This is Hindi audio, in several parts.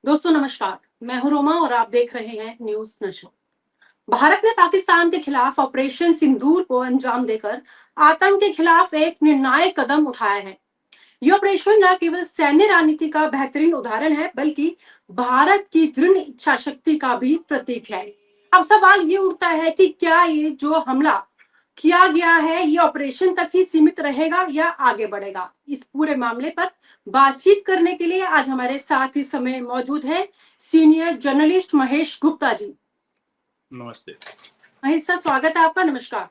दोस्तों नमस्कार, मैं हूं रोमा और आप देख रहे हैं न्यूज नशर। भारत ने पाकिस्तान के खिलाफ ऑपरेशन सिंदूर को अंजाम देकर आतंक के खिलाफ एक निर्णायक कदम उठाया है। ये ऑपरेशन न केवल सैन्य रणनीति का बेहतरीन उदाहरण है, बल्कि भारत की दृढ़ इच्छा शक्ति का भी प्रतीक है। अब सवाल ये उठता है कि क्या ये जो हमला किया गया है ये ऑपरेशन तक ही सीमित रहेगा या आगे बढ़ेगा। इस पूरे मामले पर बातचीत करने के लिए आज हमारे साथ इस समय मौजूद है सीनियर जर्नलिस्ट महेश गुप्ता जी। नमस्ते। महेश सर, स्वागत है आपका। नमस्कार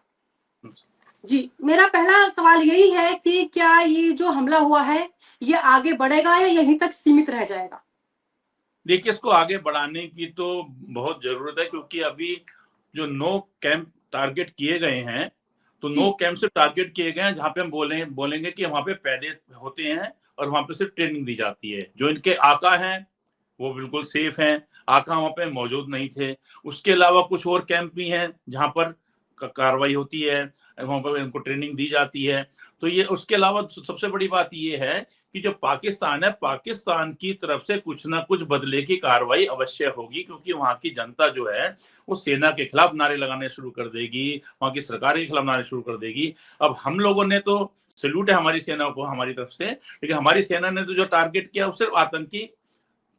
जी। मेरा पहला सवाल यही है कि क्या ये जो हमला हुआ है ये आगे बढ़ेगा या यहीं तक सीमित रह जाएगा। देखिए, इसको आगे बढ़ाने की तो बहुत जरूरत है, क्योंकि अभी जो 9 कैंप टारगेट किए गए हैं, तो 9 कैंप से टारगेट किए गए हैं जहां पे हम बोलेंगे कि वहां पे पैदे होते हैं और वहां पे सिर्फ ट्रेनिंग दी जाती है। जो इनके आका हैं वो बिल्कुल सेफ हैं, आका वहां पे मौजूद नहीं थे। उसके अलावा कुछ और कैंप भी हैं जहां पर कार्रवाई होती है, वहां पर इनको ट्रेनिंग दी जाती है। तो ये उसके अलावा सबसे बड़ी बात ये है कि जो पाकिस्तान है, पाकिस्तान की तरफ से कुछ ना कुछ बदले की कार्रवाई अवश्य होगी, क्योंकि वहां की जनता जो है वो सेना के खिलाफ नारे लगाने शुरू कर देगी, वहां की सरकार के खिलाफ नारे शुरू कर देगी। अब हम लोगों ने तो सैल्यूट है हमारी सेना को हमारी तरफ से, लेकिन हमारी सेना ने तो जो टारगेट किया वो सिर्फ आतंकी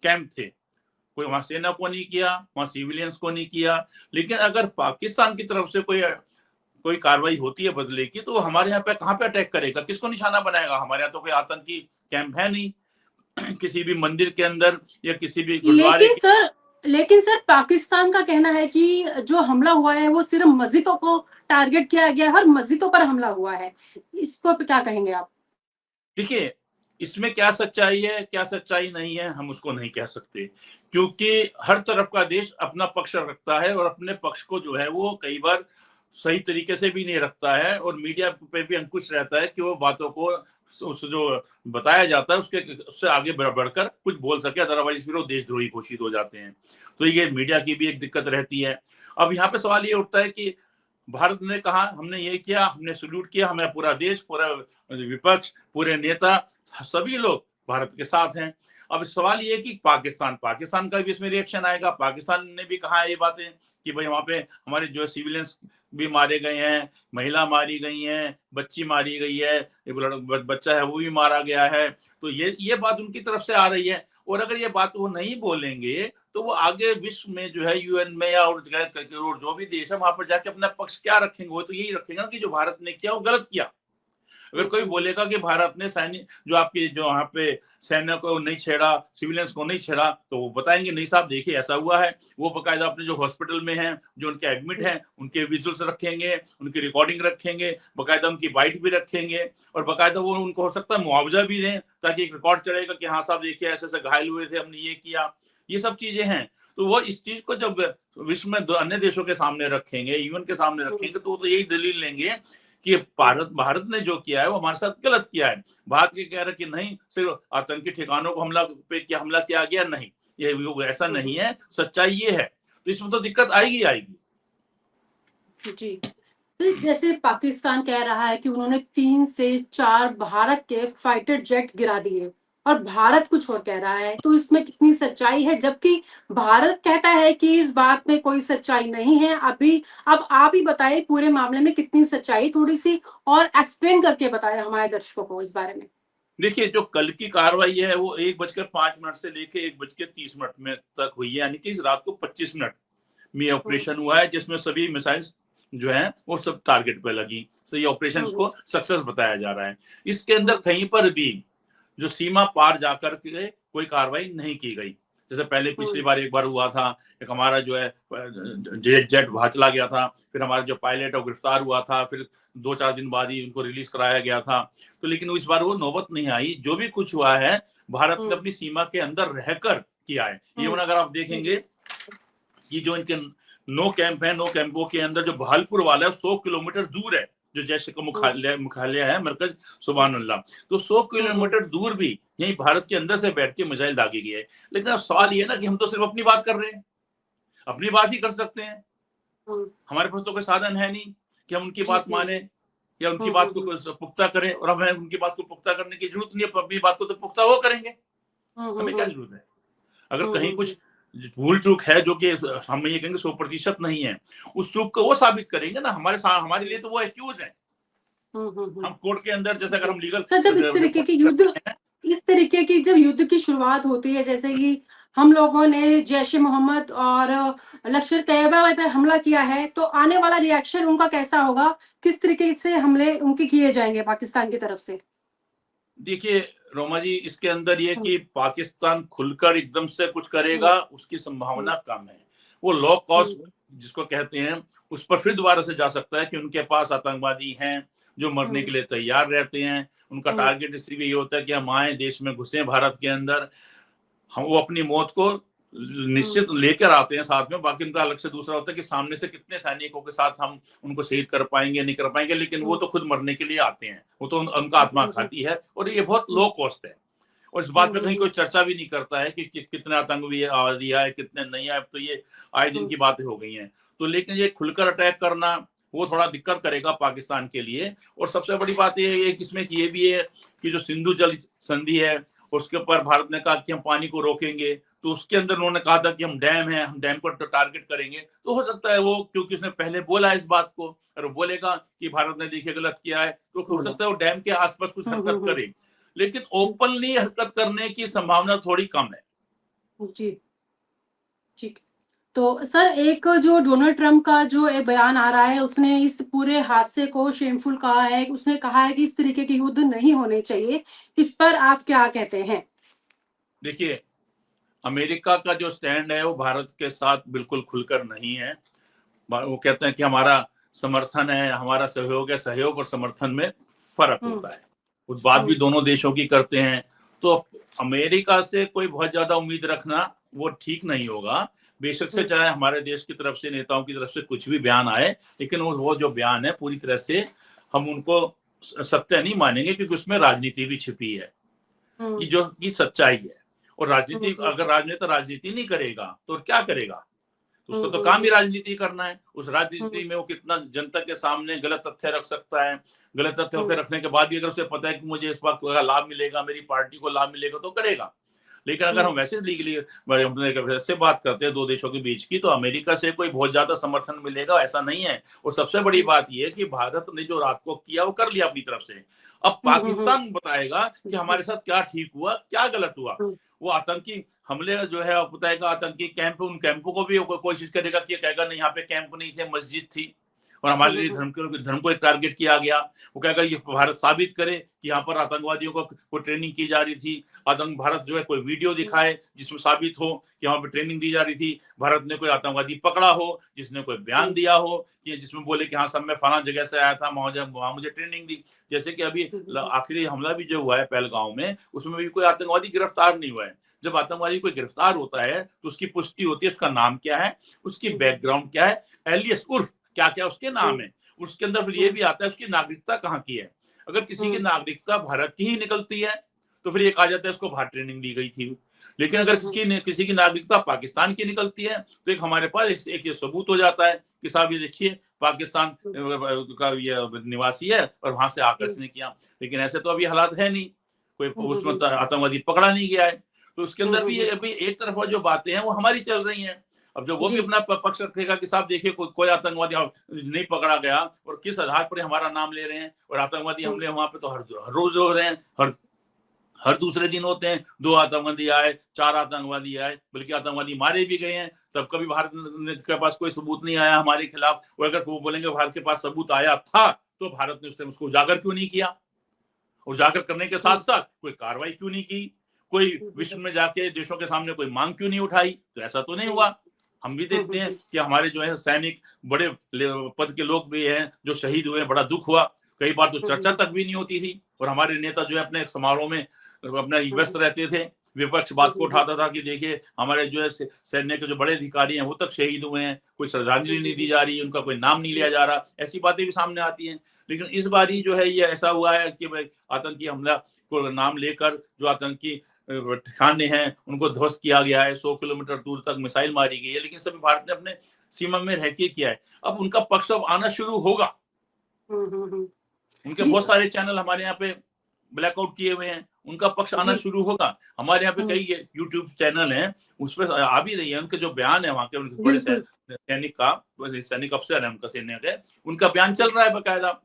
कैंप थे। कोई वहां सेना को नहीं किया, वहां सिविलियंस को नहीं किया। लेकिन अगर पाकिस्तान की तरफ से कोई कोई कार्रवाई होती है बदले की, तो हमारे यहाँ पे कहाँ पे अटैक करेगा, किसको निशाना बनाएगा। हमारे यहाँ तो कोई आतंकी कैंप है नहीं किसी भी मंदिर के अंदर या किसी भी गुरुद्वारे लेकिन के। सर लेकिन सर पाकिस्तान का कहना है कि जो हमला हुआ है वो सिर्फ मस्जिदों को टारगेट किया गया है और मस्जिदों पर हमला हुआ है। इसको क्या कहेंगे आप। देखिए, इसमें क्या सच्चाई है क्या सच्चाई नहीं है हम उसको नहीं कह सकते, क्योंकि हर तरफ का देश अपना पक्ष रखता है और अपने पक्ष को जो है वो कई बार सही तरीके से भी नहीं रखता है, और मीडिया पे भी अंकुश रहता है कि वो बातों को उस जो बताया जाता है उससे आगे बढ़कर कुछ बोल सके, अदरवाइज फिर वो देशद्रोही घोषित हो जाते हैं। तो ये मीडिया की भी एक दिक्कत रहती है। अब यहाँ पे सवाल ये उठता है कि भारत ने कहा हमने ये किया, हमने सल्यूट किया, हमें पूरा देश, पूरा विपक्ष, पूरे नेता, सभी लोग भारत के साथ हैं। अब सवाल ये कि पाकिस्तान पाकिस्तान का भी इसमें रिएक्शन आएगा। पाकिस्तान ने भी कहा है ये बातें कि भाई वहां पे हमारे जो सिविलियंस भी मारे गए हैं, महिला मारी गई हैं, बच्ची मारी गई है, एक बच्चा है वो भी मारा गया है। तो ये बात उनकी तरफ से आ रही है, और अगर ये बात वो नहीं बोलेंगे तो वो आगे विश्व में जो है यूएन में या और जो भी देश है वहां पर जाके अपना पक्ष क्या रखेंगे। वो तो यही रखेंगे ना कि जो भारत ने किया वो गलत किया। अगर कोई बोलेगा कि भारत ने सैन्य जो आपके जो वहां पे सैन्य को नहीं छेड़ा, सिविलियंस को नहीं छेड़ा, तो वो बताएंगे नहीं साहब देखिए ऐसा हुआ है। वो बकायदा अपने जो हॉस्पिटल में हैं, जो उनके एडमिट हैं, उनके विजुअल्स रखेंगे, उनकी रिकॉर्डिंग रखेंगे, बकायदा उनकी बाइट भी रखेंगे, और बकायदा वो उनको हो सकता है मुआवजा भी दें, ताकि एक रिकॉर्ड चलेगा कि हाँ साहब देखिए ऐसे ऐसे घायल हुए थे, हमने ये किया। ये सब चीजें हैं। तो वो इस चीज को जब विश्व में अन्य देशों के सामने रखेंगे, यूएन के सामने रखेंगे, तो यही दलील लेंगे कि भारत ने जो किया है वो हमारे साथ गलत किया है। भारत ये कह रहे कि नहीं सिर्फ आतंकी ठिकानों को हमला किया गया, नहीं, ये ऐसा नहीं है, सच्चाई ये है। तो इसमें तो दिक्कत आएगी आएगी जी। तो जैसे पाकिस्तान कह रहा है कि उन्होंने 3 से 4 भारत के फाइटर जेट गिरा दिए और भारत कुछ और कह रहा है, तो इसमें कितनी सच्चाई है। जबकि भारत कहता है कि इस बात में कोई सच्चाई नहीं है। अब आप ही बताइए पूरे मामले में कितनी सच्चाई, थोड़ी सी और एक्सप्लेन करके बताए हमारे दर्शकों को इस बारे में। देखिए, जो कल की कार्रवाई है वो 1:05 से लेके 1:30 में तक हुई है, यानी कि इस रात को 25 मिनट में ऑपरेशन हुआ है, जिसमें सभी मिसाइल्स जो है वो सब टारगेट पे लगी। तो ये ऑपरेशन को सक्सेस बताया जा रहा है। इसके अंदर कहीं पर भी जो सीमा पार जाकर के कोई कार्रवाई नहीं की गई। जैसे पहले पिछली बार एक बार हुआ था, एक हमारा जो है जेट वहां चला गया था, फिर हमारा जो पायलट है वो गिरफ्तार हुआ था, फिर 2-4 दिन बाद ही उनको रिलीज कराया गया था। तो लेकिन इस बार वो नौबत नहीं आई। जो भी कुछ हुआ है भारत ने अपनी सीमा के अंदर रहकर किया है। इवन अगर आप देखेंगे कि जो इनके 9 कैंप है, 9 कैंपों के अंदर जो बहालपुर वाला है 100 किलोमीटर दूर है, जो जैश का मुख्यालय है मरकज, सुभान अल्लाह। तो 100 किलोमीटर दूर भी यही भारत के अंदर से बैठ के मिसाइल दागी गई है। लेकिन अब सवाल ये ना कि हम तो सिर्फ अपनी बात कर रहे हैं, अपनी बात ही कर सकते हैं। हमारे पास तो कोई साधन है नहीं कि हम उनकी बात माने या उनकी बात को पुख्ता करें, और हमें उनकी बात को पुख्ता करने की जरूरत नहीं है। अपनी बात को तो पुख्ता वो करेंगे, हमें क्या जरूरत है। अगर कहीं कुछ भूल चूक है जो कि हम ये कहेंगे 100% नहीं है, उस चूक को वो साबित करेंगे ना, हमारे लिए तो वो एक्यूज है। हम कोर्ट के अंदर जैसे अगर हम लीगल सर, जब इस तरीके की जब युद्ध की शुरुआत होती है, जैसे कि हम लोगों ने जैश ए मोहम्मद और लश्कर तैयबा पे हमला किया है, तो आने वाला रिएक्शन उनका कैसा होगा? किस तरीके से हमले उनके किए जाएंगे पाकिस्तान की तरफ से? देखिए रोमा जी, इसके अंदर ये कि पाकिस्तान खुलकर एकदम से कुछ करेगा उसकी संभावना कम है। वो लो कॉस्ट जिसको कहते हैं उस पर फिर दोबारा से जा सकता है कि उनके पास आतंकवादी हैं जो मरने के लिए तैयार रहते हैं। उनका टारगेट इसलिए ये होता है कि हम आए, देश में घुसे भारत के अंदर, हम वो अपनी मौत को निश्चित लेकर आते हैं साथ में। बाकी उनका अलग से दूसरा होता है कि सामने से कितने सैनिकों के साथ हम उनको शहीद कर पाएंगे नहीं कर पाएंगे, लेकिन वो तो खुद मरने के लिए आते हैं, वो तो उनका आत्मा खाती है और ये बहुत लो कॉस्ट है। और इस बात पे कहीं कोई चर्चा भी नहीं करता है कि कितने आतंकवादी आए कितने नहीं आए, तो ये आए दिन की बातें हो गई हैं। तो लेकिन ये खुलकर अटैक करना वो थोड़ा दिक्कत करेगा पाकिस्तान के लिए। और सबसे बड़ी बात ये इसमें कि ये भी है कि जो सिंधु जल संधि है उसके ऊपर भारत ने कहा कि हम पानी को रोकेंगे, तो उसके अंदर उन्होंने कहा था कि हम डैम को टारगेट करेंगे। तो हो सकता है वो, क्योंकि उसने पहले बोला इस बात को, और वो बोलेगा कि भारत ने देखिए गलत किया है, तो हो सकता है वो डैम के आसपास कुछ हरकत करे, लेकिन ओपनली हरकत करने की संभावना थोड़ी कम है। जी ठीक। तो सर, एक जो डोनाल्ड ट्रंप का जो एक बयान आ रहा है, उसने इस पूरे हादसे को शेमफुल कहा है। उसने कहा है कि इस तरीके के युद्ध नहीं होने चाहिए। इस पर आप क्या कहते हैं? देखिए, अमेरिका का जो स्टैंड है वो भारत के साथ बिल्कुल खुलकर नहीं है। वो कहते हैं कि हमारा समर्थन है, हमारा सहयोग है, सहयोग और समर्थन में फर्क होता है। उस बात भी दोनों देशों की करते हैं। तो अमेरिका से कोई बहुत ज्यादा उम्मीद रखना वो ठीक नहीं होगा। बेशक से चाहे हमारे देश की तरफ से, नेताओं की तरफ से कुछ भी बयान आए, लेकिन वो जो बयान है पूरी तरह से हम उनको सत्य नहीं मानेंगे, क्योंकि उसमें राजनीति भी छिपी है, कि जो की सच्चाई है। और राजनीति, अगर राजनेता राजनीति नहीं करेगा तो क्या करेगा? तो उसका तो काम ही राजनीति करना है। उस राजनीति में वो कितना जनता के सामने गलत तथ्य रख सकता है। गलत तथ्यों के रखने के बाद भी अगर उसे पता है कि मुझे इस बात का लाभ मिलेगा, मेरी पार्टी को लाभ मिलेगा, तो करेगा। लेकिन अगर हम वैसे लीगली वैसे बात करते हैं दो देशों के बीच की, तो अमेरिका से कोई बहुत ज्यादा समर्थन मिलेगा ऐसा नहीं है। और सबसे बड़ी बात यह है कि भारत ने जो रात को किया वो कर लिया अपनी तरफ से। अब पाकिस्तान बताएगा कि हमारे साथ क्या ठीक हुआ, क्या गलत हुआ। वो आतंकी हमले जो है आप बताएगा, आतंकी कैंप, उन कैंपों को भी कोशिश करेगा कि कहेगा नहीं यहाँ पे कैंप नहीं थे, मस्जिद थी और हमारे लिए धर्म को एक टारगेट किया गया। वो कहेगा ये भारत साबित करे कि यहाँ पर आतंकवादियों को ट्रेनिंग की जा रही थी। भारत जो है कोई वीडियो दिखाए जिसमें साबित हो कि वहाँ पे ट्रेनिंग दी जा रही थी। भारत ने कोई आतंकवादी पकड़ा हो जिसने कोई बयान दिया हो कि जिसमें बोले कि हाँ सब मैं फलां जगह से आया था, वहां मुझे ट्रेनिंग दी। जैसे कि अभी आखिरी हमला भी जो हुआ है पहलगांव में, उसमें भी कोई आतंकवादी गिरफ्तार नहीं हुआ है। जब आतंकवादी कोई गिरफ्तार होता है तो उसकी पुष्टि होती है, उसका नाम क्या है, उसकी बैकग्राउंड क्या है, एलियस उर्फ क्या क्या उसके नाम है। उसके अंदर फिर ये भी आता है उसकी नागरिकता कहाँ की है। अगर किसी की नागरिकता भारत की ही निकलती है तो फिर ये कहा जाता है उसको बाहर ट्रेनिंग दी गई थी। लेकिन अगर किसी की नागरिकता पाकिस्तान की निकलती है तो एक हमारे पास एक ये सबूत हो जाता है कि साहब ये देखिए पाकिस्तान का ये निवासी है और वहां से आकर इसने किया। लेकिन ऐसे तो अभी हालात है नहीं, कोई उसमें आतंकवादी पकड़ा नहीं गया है। तो उसके अंदर भी अभी एक तरफा जो बातें हैं वो हमारी चल रही हैं। अब जब वो भी अपना पक्ष रखेगा कि साहब देखिए कोई आतंकवादी नहीं पकड़ा गया और किस आधार पर हमारा नाम ले रहे हैं, और आतंकवादी हमले वहां पे तो हर रोज हो रहे हैं, हर दूसरे दिन होते हैं। 2 आतंकवादी आए, 4 आतंकवादी आए, बल्कि आतंकवादी मारे भी गए हैं। तब कभी भारत के पास कोई सबूत नहीं आया हमारे खिलाफ। और अगर वो बोलेंगे भारत के पास सबूत आया था तो भारत ने उस टाइम उसको उजागर क्यों नहीं किया? उजागर करने के साथ साथ कोई कार्रवाई क्यों नहीं की? कोई विश्व में जाके देशों के सामने कोई मांग क्यों नहीं उठाई? तो ऐसा तो नहीं हुआ। हम भी देखते हैं कि हमारे जो है सैनिक, बड़े पद के लोग भी हैं जो शहीद हुए, बड़ा दुख हुआ। कई बार तो चर्चा तक भी नहीं होती थी और हमारे नेता जो है अपने समारोह में अपना व्यस्त रहते थे। विपक्ष बात को उठाता था कि देखिए हमारे जो है सैन्य के जो बड़े अधिकारी हैं वो तक शहीद हुए हैं, कोई श्रद्धांजलि नहीं दी जा रही, उनका कोई नाम नहीं लिया जा रहा। ऐसी बातें भी सामने आती हैं। लेकिन इस बार ही जो है ये ऐसा हुआ है कि भाई आतंकी हमला को नाम लेकर जो आतंकी ठिकाने हैं उनको ध्वस्त किया गया है। 100 किलोमीटर दूर तक मिसाइल मारी गई है, लेकिन सभी भारत ने अपने सीमा में रह के किया है। अब उनका पक्ष अब आना शुरू होगा। उनके बहुत सारे चैनल हमारे यहाँ पे ब्लैकआउट किए हुए हैं, उनका पक्ष आना जी। शुरू होगा। हमारे यहाँ पे हम्म, कई यूट्यूब चैनल हैं, उस पर आ भी रही है, उनके जो बयान है वहाँ के उनके बड़े बिल्कुल। सैनिक अफसर है, उनका सैनिक है, उनका बयान चल रहा है बकायदा,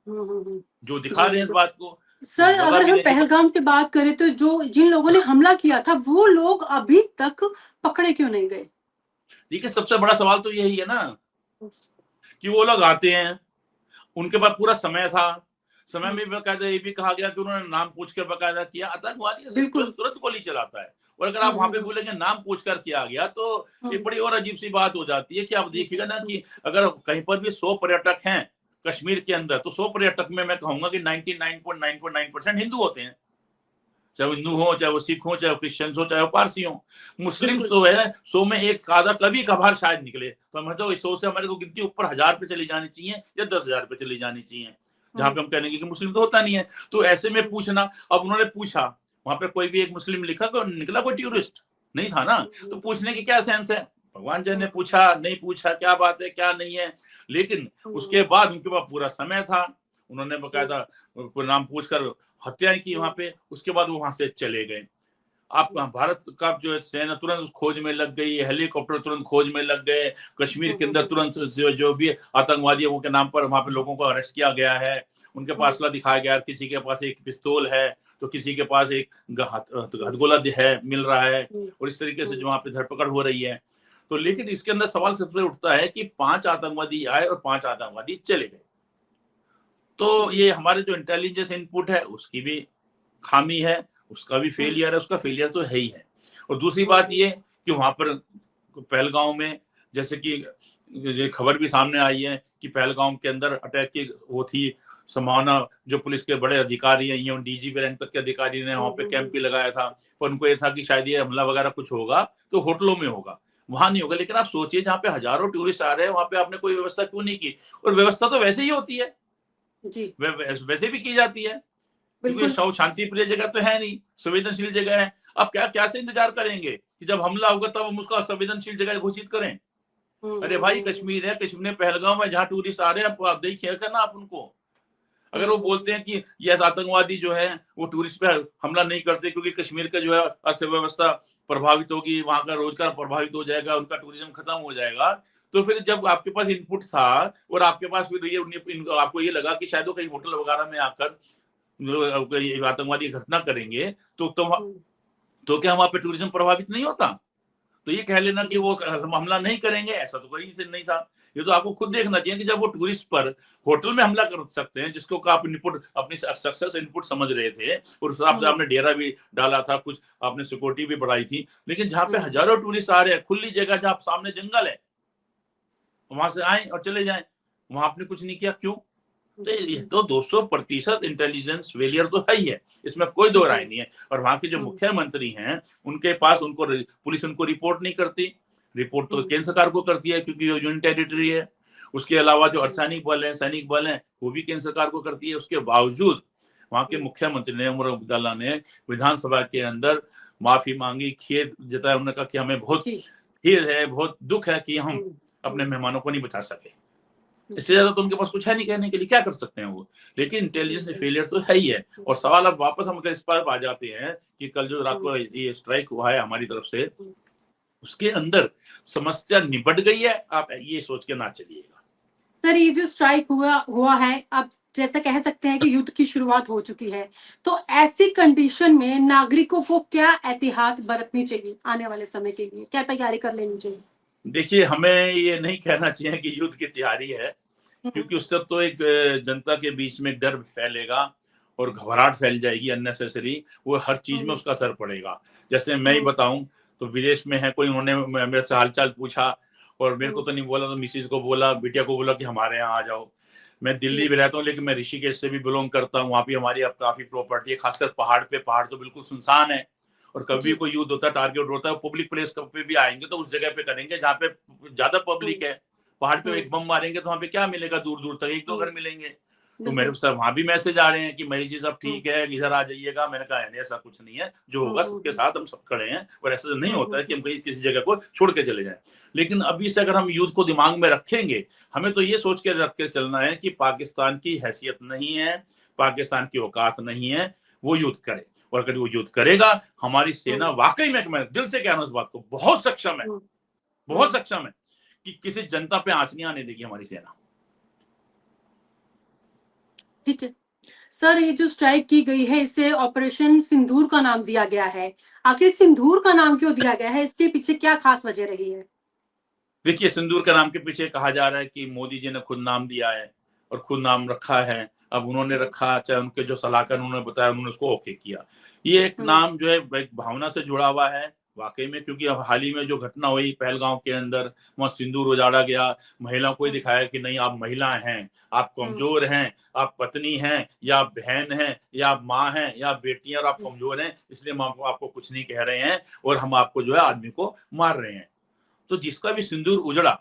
जो दिखा जी रहे हैं इस बिल्कुल। बात को। सर गवाह अगर भी हम हैं जो पहलगाम की बात करें तो जो जिन लोगों ने हमला किया था वो लोग अभी तक पकड़े क्यों नहीं गए? देखिए, सबसे बड़ा सवाल तो यही है ना कि वो लोग आते हैं, उनके पास पूरा समय था, समय में बकायदा ये भी कहा गया कि उन्होंने नाम पूछ कर बकायदा किया। आतंकवादी ऐसे बिल्कुल। तुरंत गोली चलाता है, और अगर आप वहां पे हम्म, बोलेंगे नाम पूछ कर किया गया, तो एक हम्म, बड़ी और अजीब सी बात हो जाती है कि आप देखिएगा ना हम्म, कि अगर कहीं पर भी 100 पर्यटक हैं कश्मीर के अंदर, तो 100 पर्यटक में मैं कहूंगा कि 99.9% हिंदू होते हैं, चाहे वो हिंदू हो, चाहे वो सिख हो, चाहे वो क्रिश्चियंस हो, चाहे वो पारसी हो। मुस्लिम्स बिल्कुल। तो है 100 में एक आधा कभी कभार शायद निकले, तो हमें तो 100 से हमारे को गिनती ऊपर 1000 पे चली जानी चाहिए या 10,000 पे चली जानी चाहिए, जहां पे हम कहेंगे कि मुस्लिम तो होता नहीं है। तो ऐसे में पूछना, अब उन्होंने पूछा, वहां पे कोई भी एक मुस्लिम निकला कोई टूरिस्ट नहीं था ना, तो पूछने की क्या सेंस है? भगवान जी ने पूछा नहीं पूछा, क्या बात है क्या नहीं है, लेकिन उसके बाद उनके पास पूरा समय था, उन्होंने बकायदा नाम पूछकर हत्याएं की वहां पे, उसके बाद वो वहां से चले गए। आप भारत का जो है सेना तुरंत उस खोज में लग गई, हेलीकॉप्टर तुरंत खोज में लग गए, कश्मीर के अंदर तुरंत जो भी आतंकवादियों के नाम पर वहां पे लोगों को अरेस्ट किया गया है, उनके पास असला दिखाया गया, किसी के पास एक पिस्तौल है तो किसी के पास एक हथगोला है मिल रहा है, और इस तरीके से जो वहां पे धरपकड़ हो रही है। तो लेकिन इसके अंदर सवाल सबसे उठता है कि 5 आतंकवादी आए और 5 आतंकवादी चले गए, तो ये हमारे जो इंटेलिजेंस इनपुट है उसकी भी खामी है, उसका भी फेलियर है, उसका फेलियर तो है ही है। और दूसरी बात ये कि वहां पर पहलगांव में, जैसे कि ये खबर भी सामने आई है कि पहलगांव के अंदर अटैक की वो थी संभावना, जो पुलिस के बड़े अधिकारी हैं, ये डीजीपी रैंक तक के अधिकारी ने वहां पे कैंप भी लगाया था, पर उनको ये था कि शायद ये हमला वगैरह कुछ होगा तो होटलों में होगा, वहां नहीं होगा। लेकिन आप सोचिए, जहाँ पे हजारों टूरिस्ट आ रहे हैं, वहां पे आपने कोई व्यवस्था क्यों नहीं की? और व्यवस्था तो वैसे ही होती है, जी वैसे भी की जाती है, क्योंकि बिल्कुल। शांति प्रिय जगह तो है नहीं, संवेदनशील जगह है। अब क्या क्या से इंतजार करेंगे कि जब हमला होगा तब हम उसका संवेदनशील जगह घोषित करें? अरे भाई, कश्मीर है, कश्मीर में पहलगाम है, जहाँ टूरिस्ट आ रहे हैं, आप देखिए ना आप उनको। अगर वो बोलते हैं कि ये आतंकवादी जो है वो टूरिस्ट पे हमला नहीं करते क्योंकि कश्मीर का जो है अर्थव्यवस्था प्रभावित होगी, वहां का रोजगार प्रभावित हो जाएगा, उनका टूरिज्म खत्म हो जाएगा, तो फिर जब आपके पास इनपुट था और आपके पास फिर ये आपको ये लगा कि शायद वो कहीं होटल वगैरह में आकर आतंकवादी घटना करेंगे, तो क्या वहां पे टूरिज्म प्रभावित नहीं होता? तो ये कह लेना कि जी वो हमला नहीं करेंगे, ऐसा तो कहीं नहीं था। ये तो आपको खुद देखना चाहिए कि जब वो टूरिस्ट पर होटल में हमला कर सकते हैं, जिसको आप इनपुट अपनी सक्सेस इनपुट समझ रहे थे, और उस हिसाब से आपने डेरा भी डाला था, कुछ आपने सिक्योरिटी भी बढ़ाई थी, लेकिन जहाँ पे हजारों टूरिस्ट आ रहे हैं, खुली जगह, जहाँ सामने जंगल है, वहां से आए और चले जाएं, वहां आपने कुछ नहीं किया, क्यों? तो ये तो 200% इंटेलिजेंस फेलियर तो है ही है, इसमें कोई दो राय नहीं है। और वहां के जो मुख्यमंत्री हैं, उनके पास पुलिस उनको रिपोर्ट नहीं करती, रिपोर्ट तो केंद्र सरकार को करती है क्योंकि यूनियन टेरिटरी है। उसके अलावा जो अर्धसैनिक बल है, सैनिक बल है, वो भी केंद्र सरकार को करती है। उसके बावजूद वहां के मुख्यमंत्री ने, उमर अब्दुल्ला ने, विधानसभा के अंदर माफी मांगी, खेद जताया, उन्होंने कहा कि हमें बहुत खेद है, बहुत दुख है कि हम अपने मेहमानों को नहीं बचा सके। इससे ज्यादा तो उनके पास कुछ है नहीं कहने के लिए, क्या कर सकते हैं वो। लेकिन इंटेलिजेंस फेलियर तो है ही है। और सवाल अब वापस हम अगर इस पर आ जाते हैं कि कल जो रात को ये स्ट्राइक हुआ है हमारी तरफ से, उसके अंदर समस्या निपट गई है, आप ये सोच के ना चलिएगा। सर ये जो स्ट्राइक हुआ है, अब जैसे कह सकते हैं कि युद्ध की शुरुआत हो चुकी है, तो ऐसी कंडीशन में नागरिकों को क्या एहतियात बरतनी चाहिए? आने वाले समय के लिए क्या तैयारी कर लेनी चाहिए? देखिए, हमें ये नहीं कहना चाहिए कि युद्ध की तैयारी है, क्योंकि उससे तो एक जनता के बीच में डर फैलेगा और घबराहट फैल जाएगी अननेसेसरी, वो हर चीज में उसका असर पड़ेगा। जैसे मैं ही बताऊं, तो विदेश में है कोई, उन्होंने मेरे से हालचाल पूछा, और मेरे को तो नहीं बोला, तो मिसिज को बोला, बिटिया को बोला कि हमारे यहाँ आ जाओ। मैं दिल्ली में रहता हूँ, लेकिन मैं ऋषिकेश से भी बिलोंग करता हूँ, वहाँ भी हमारी अब काफी प्रॉपर्टी है, खासकर पहाड़ तो बिल्कुल सुनसान है। और कभी कोई युद्ध होता है, टारगेट होता है, पब्लिक प्लेस पे भी आएंगे तो उस जगह पे करेंगे जहाँ पे ज्यादा पब्लिक है। पहाड़ पे एक बम मारेंगे तो वहाँ पे क्या मिलेगा? दूर दूर तक 1-2 घर मिलेंगे। तो मेरे सर वहां भी मैसेज आ रहे हैं कि महेश जी सब ठीक है, इधर आ जाइएगा। मैंने कहा नहीं, ऐसा कुछ नहीं है, जो होगा सबके साथ हम सब खड़े हैं, और ऐसा नहीं होता है कि हम कहीं किसी जगह को छोड़ के चले जाएं। लेकिन अभी से अगर हम युद्ध को दिमाग में रखेंगे, हमें तो ये सोच के रख के चलना है कि पाकिस्तान की हैसियत नहीं है, पाकिस्तान की औकात नहीं है, वो युद्ध करे, और अगर वो युद्ध करेगा, हमारी सेना वाकई में, मैं दिल से कह रहा हूं इस बात को, बहुत सक्षम है, बहुत सक्षम है कि किसी जनता पे आंच नहीं आने देगी हमारी सेना। ठीक है सर, ये जो स्ट्राइक की गई है इसे ऑपरेशन सिंदूर का नाम दिया गया है। आखिर सिंदूर का नाम क्यों दिया गया है, इसके पीछे क्या खास वजह रही है? देखिए, सिंदूर का नाम के पीछे कहा जा रहा है कि मोदी जी ने खुद नाम दिया है और खुद नाम रखा है। अब उन्होंने रखा, चाहे उनके जो सलाहकार उन्होंने बताया, उन्होंने उसको ओके किया। ये एक नाम जो है एक भावना से जुड़ा हुआ है वाकई में, क्योंकि अब हाल ही में जो घटना हुई पहलगांव के अंदर, वहां सिंदूर उजाड़ा गया, महिलाओं को ही दिखाया कि नहीं आप महिला हैं, आप कमजोर हैं, आप पत्नी हैं या आप बहन हैं या आप माँ हैं या आप बेटी हैं और आप कमजोर हैं, इसलिए हम आपको कुछ नहीं कह रहे हैं और हम आपको जो है आदमी को मार रहे हैं। तो जिसका भी सिंदूर उजड़ा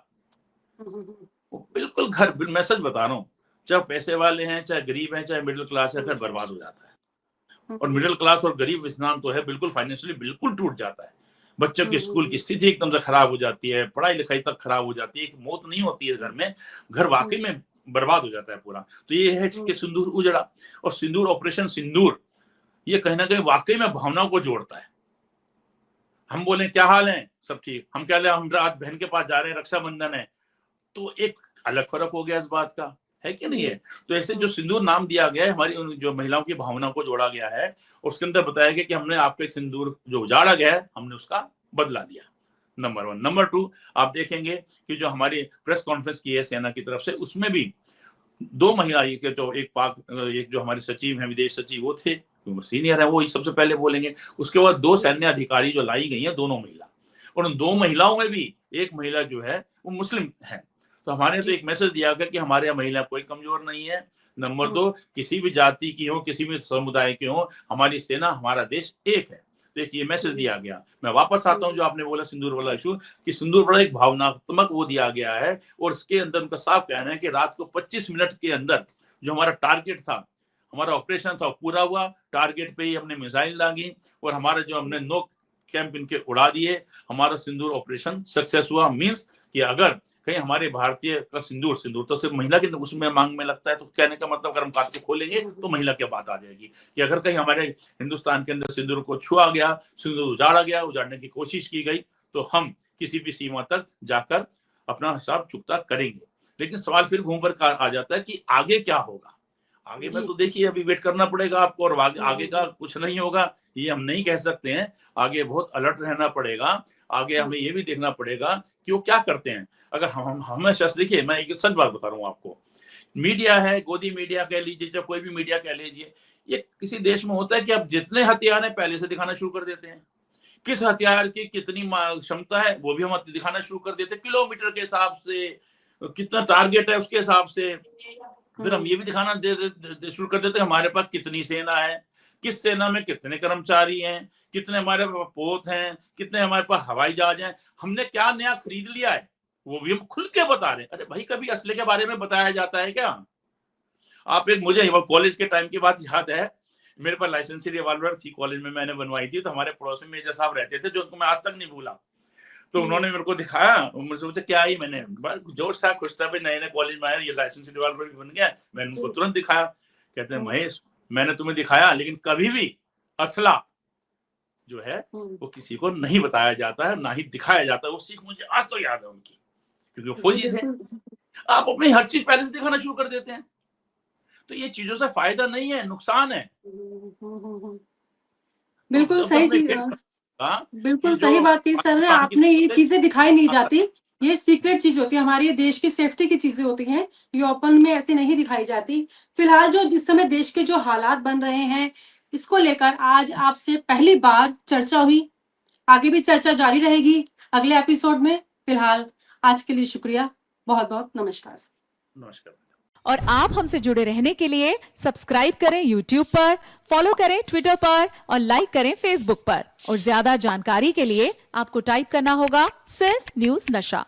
वो बिल्कुल घर, मैं सच बता रहा हूँ, चाहे पैसे वाले हैं, चाहे गरीब हैं, चाहे मिडिल क्लास है, घर बर्बाद हो जाता है। और मिडिल क्लास और गरीब इंसान तो है बिल्कुल फाइनेंशियली बिल्कुल टूट जाता है। बच्चों की स्कूल की स्थिति एकदम से खराब हो जाती है, पढ़ाई लिखाई तक खराब हो जाती है, एक मौत नहीं होती है घर में, घर वाकई में बर्बाद हो जाता है पूरा। तो ये है कि सिंदूर उजड़ा, और सिंदूर, ऑपरेशन सिंदूर, ये कहीं ना कहीं वाकई में भावनाओं को जोड़ता है। हम बोले क्या हाल है, सब ठीक, हम क्या ले, हम रात बहन के पास जा रहे हैं, रक्षाबंधन है, तो एक अलग फर्क हो गया इस बात का, है कि नहीं है? तो ऐसे जो सिंदूर नाम दिया गया है, हमारी जो महिलाओं की भावनाओं को जोड़ा गया है, उसके अंदर बताया गया कि हमने आपके सिंदूर जो उजाड़ा गया है, हमने उसका बदला दिया, नंबर 1। नंबर 2, आप देखेंगे कि जो हमारी प्रेस कॉन्फ्रेंस की है सेना की तरफ से, उसमें भी 2 महिला, एक जो हमारे सचिव हैं, विदेश सचिव, वो थे, वो सीनियर है, वो सबसे पहले बोलेंगे। उसके बाद 2 सैन्य अधिकारी जो लाई गई हैं, दोनों महिला, और उन 2 महिलाओं में भी एक महिला जो है वो मुस्लिम है। तो हमारे तो एक मैसेज दिया गया कि हमारे यहाँ महिला कोई कमजोर नहीं है। नंबर 2, किसी भी जाति की हो, किसी भी समुदाय की हो, हमारी सेना, हमारा देश एक है। देखिए, मैसेज दिया गया। मैं वापस आता हूँ जो आपने बोला सिंदूर वाला इशू, कि सिंदूर बड़ा एक भावनात्मक वो दिया गया है, और इसके अंदर उनका साफ कहना है कि रात को 25 मिनट के अंदर जो हमारा टारगेट था, हमारा ऑपरेशन था, पूरा हुआ। टारगेट पे ही हमने मिसाइल दागी और हमारे जो हमने 9 कैंप इनके उड़ा दिए, हमारा सिंदूर ऑपरेशन सक्सेस हुआ। मींस कि अगर कहीं हमारे भारतीय का सिंदूर तो सिर्फ महिला के उसमें मांग में लगता है, तो कहने का मतलब अगर हम बात को खोलेंगे तो महिला की बात आ जाएगी कि अगर कहीं हमारे हिंदुस्तान के अंदर सिंदूर को छुआ गया, सिंदूर उजाड़ा गया, उजाड़ने की कोशिश की गई, तो हम किसी भी सीमा तक जाकर अपना हिसाब चुकता करेंगे। लेकिन सवाल फिर घूम कर आ जाता है कि आगे क्या होगा। आगे में तो देखिए अभी वेट करना पड़ेगा आपको, और आगे का कुछ नहीं होगा ये हम नहीं कह सकते हैं। आगे बहुत अलर्ट रहना पड़ेगा। आगे हमें ये भी देखना पड़ेगा कि वो क्या करते हैं। अगर हम हमेशा, देखिए मैं एक सच बात बता रहा हूँ आपको, मीडिया है, गोदी मीडिया कह लीजिए, चाहे कोई भी मीडिया कह लीजिए, ये किसी देश में होता है कि अब जितने हथियार हैं पहले से दिखाना शुरू कर देते हैं, किस हथियार की कितनी क्षमता है वो भी हम दिखाना शुरू कर देते हैं, किलोमीटर के हिसाब से, कितना टारगेट है उसके हिसाब से। फिर हम ये भी दिखाना शुरू कर देते हैं हमारे पास कितनी सेना है, किस सेना में कितने कर्मचारी हैं, कितने हमारे पास पोत हैं, कितने हमारे पास हवाई जहाज हैं, हमने क्या नया खरीद लिया है, वो भी हम खुल के बता रहे हैं। अरे भाई, कभी असले के बारे में बताया जाता है क्या? आप एक, मुझे कॉलेज के टाइम की बात याद है, मेरे पास लाइसेंसी रिवॉल्वर थी, कॉलेज में मैंने बनवाई थी, तो हमारे पड़ोस में मेजर साहब रहते थे, जो उनको मैं आज तक नहीं भूला। तो उन्होंने मेरे को दिखाया, मुझसे पूछा क्या ही, मैंने जोश था, खुश था, भाई नए नए कॉलेज में आया, ये लाइसेंसी रिवॉल्वर बन गया। मैंने उनको तुरंत दिखाया। कहते हैं महेश, मैंने तुम्हें दिखाया, लेकिन कभी भी असला जो है वो किसी को नहीं बताया जाता है, ना ही दिखाया जाता है। वो सीख मुझे आज तक याद है उनकी, क्योंकि वो फौजी थे। आप अपनी हर चीज पहले से दिखाना शुरू कर देते हैं, तो ये चीजों से फायदा नहीं है, नुकसान है। बिल्कुल सही चीज, बिल्कुल सही बात की सर ने आपने। ये चीजें दिखाई नहीं जाती, ये सीक्रेट चीज होती है, हमारी देश की सेफ्टी की चीजें होती हैं, ये ओपन में ऐसे नहीं दिखाई जाती। फिलहाल जो इस समय देश के जो हालात बन रहे हैं, इसको लेकर आज आपसे पहली बार चर्चा हुई। आगे भी चर्चा जारी रहेगी अगले एपिसोड में। फिलहाल आज के लिए शुक्रिया, बहुत बहुत नमस्कार। नमस्कार। और आप हमसे जुड़े रहने के लिए सब्सक्राइब करें YouTube पर, फॉलो करें Twitter पर और लाइक करें Facebook पर। और ज्यादा जानकारी के लिए आपको टाइप करना होगा सिर्फ न्यूज़ नशा।